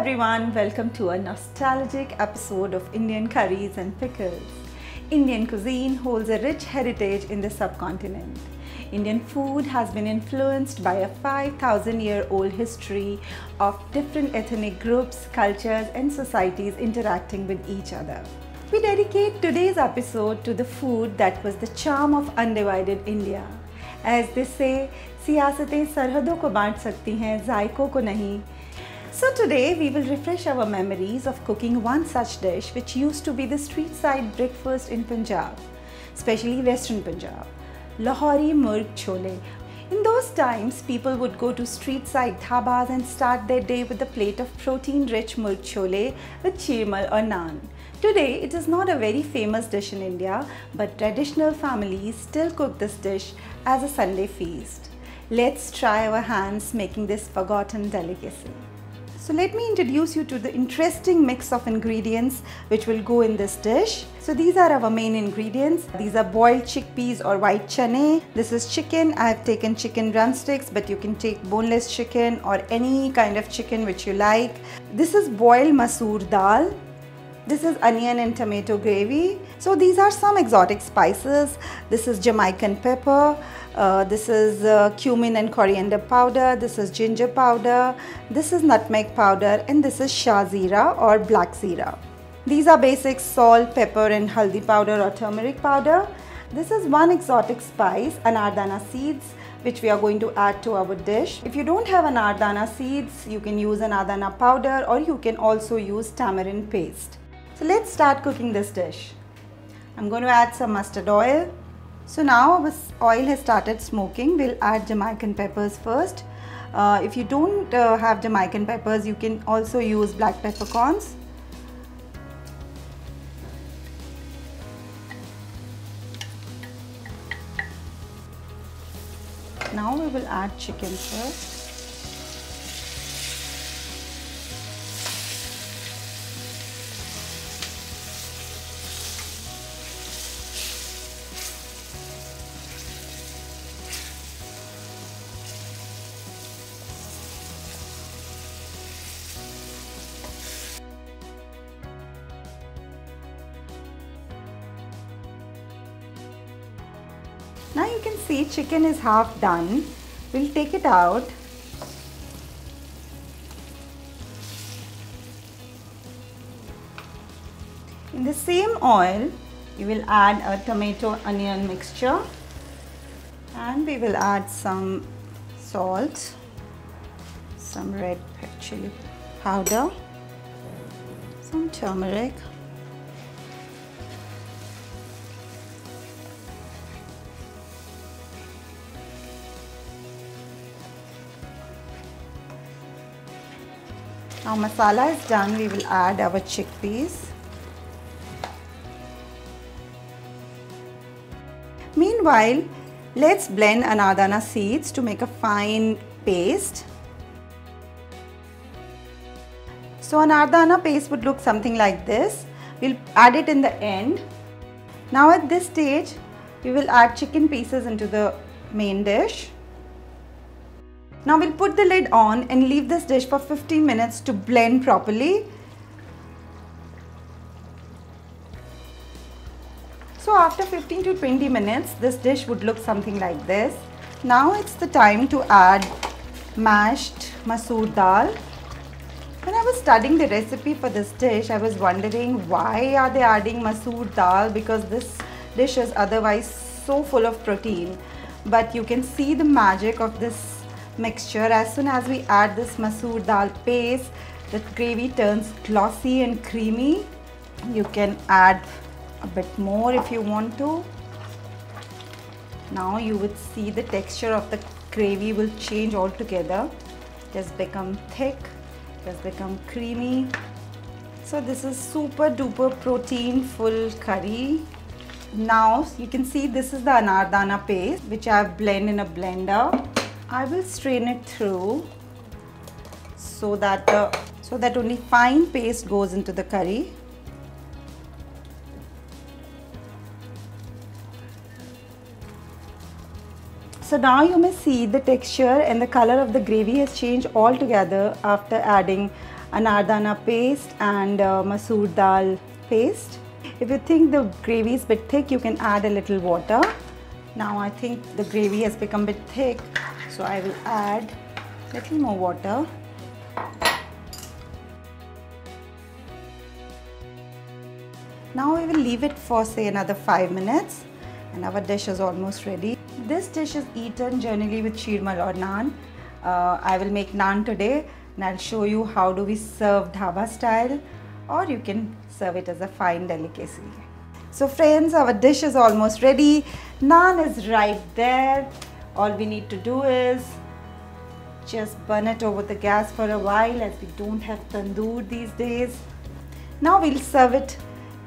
everyone, welcome to a nostalgic episode of Indian Curries and Pickles. Indian cuisine holds a rich heritage in the subcontinent. Indian food has been influenced by a 5,000-year-old history of different ethnic groups, cultures and societies interacting with each other. We dedicate today's episode to the food that was the charm of undivided India. As they say, सियासतें सरहदों को बांट सकती हैं, जायकों को नहीं. So today we will refresh our memories of cooking one such dish which used to be the street side breakfast in Punjab, especially Western Punjab, Lahori Murg Chole. In those times, people would go to street side dhabas and start their day with a plate of protein-rich murg chole with chirmal or naan. Today, it is not a very famous dish in India, but traditional families still cook this dish as a Sunday feast. Let's try our hands making this forgotten delicacy. So let me introduce you to the interesting mix of ingredients which will go in this dish. So these are our main ingredients. These are boiled chickpeas or white chane. This is chicken. I have taken chicken drumsticks, but you can take boneless chicken or any kind of chicken which you like. This is boiled masoor dal. This is onion and tomato gravy. So these are some exotic spices. This is Jamaican pepper. This is cumin and coriander powder. This is ginger powder. This is nutmeg powder, and this is shah zira or black zira. These are basic salt, pepper and haldi powder or turmeric powder. This is one exotic spice, anardana seeds, which we are going to add to our dish. If you don't have anardana seeds, you can use anardana powder or you can also use tamarind paste. So let's start cooking this dish. I'm going to add some mustard oil. So now our oil has started smoking. We'll add Jamaican peppers first. If you don't have Jamaican peppers, you can also use black peppercorns. Now we will add chicken first. Now you can see chicken is half done. We'll take it out. In the same oil, you will add a tomato onion mixture and we will add some salt, some red chili powder, some turmeric, Now masala is done, we will add our chickpeas. Meanwhile, let's blend anardana seeds to make a fine paste. So anardana paste would look something like this. We'll add it in the end. Now at this stage, we will add chicken pieces into the main dish. Now we'll put the lid on and leave this dish for 15 minutes to blend properly. So after 15 to 20 minutes, this dish would look something like this. Now it's the time to add mashed masoor dal. When I was studying the recipe for this dish, I was wondering why are they adding masoor dal, because this dish is otherwise so full of protein. But you can see the magic of this mixture. As soon as we add this masoor dal paste, the gravy turns glossy and creamy. You can add a bit more if you want to. Now you would see the texture of the gravy will change altogether. It has become thick, it has become creamy. So this is super duper protein full curry. Now you can see this is the anardana paste which I have blended in a blender. I will strain it through so that only fine paste goes into the curry. So now you may see the texture and the color of the gravy has changed altogether after adding anardana paste and masoor dal paste. If you think the gravy is a bit thick, you can add a little water. Now I think the gravy has become a bit thick, so I will add a little more water. Now we will leave it for say another 5 minutes and our dish is almost ready. This dish is eaten generally with sheermal or naan. I will make naan today and I'll show you how do we serve dhaba style, or you can serve it as a fine delicacy. So friends, our dish is almost ready. Naan is right there. All we need to do is just burn it over the gas for a while, as we don't have tandoor these days. Now we'll serve it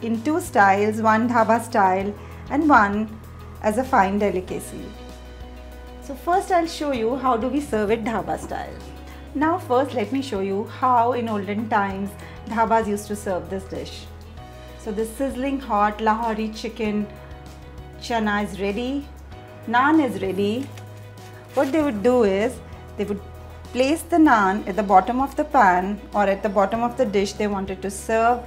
in two styles, one dhaba style and one as a fine delicacy. So first I'll show you how do we serve it dhaba style. Now first let me show you how in olden times dhabas used to serve this dish. So the sizzling hot Lahori chicken chana is ready, naan is ready. What they would do is they would place the naan at the bottom of the pan or at the bottom of the dish they wanted to serve,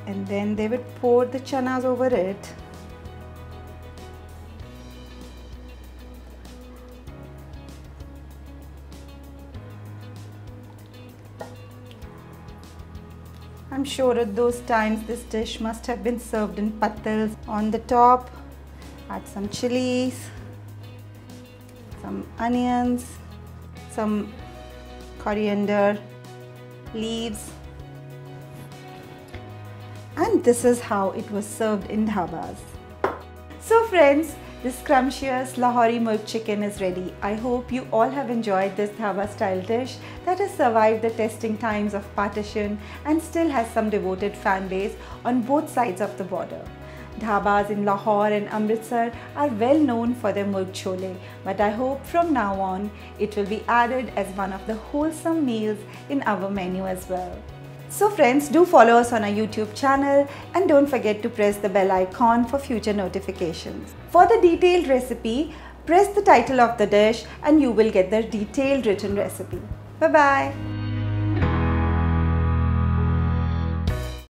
and then they would pour the chanas over it. I'm sure at those times this dish must have been served in pattals. On the top, add some chilies, some onions, some coriander leaves, and this is how it was served in dhabas. So friends, this scrumptious Lahori milk chicken is ready. I hope you all have enjoyed this dhaba style dish that has survived the testing times of partition and still has some devoted fan base on both sides of the border. Dhabas in Lahore and Amritsar are well known for their milk chole, but I hope from now on it will be added as one of the wholesome meals in our menu as well. So friends, do follow us on our YouTube channel and don't forget to press the bell icon for future notifications. For the detailed recipe, press the title of the dish and you will get the detailed written recipe. Bye bye.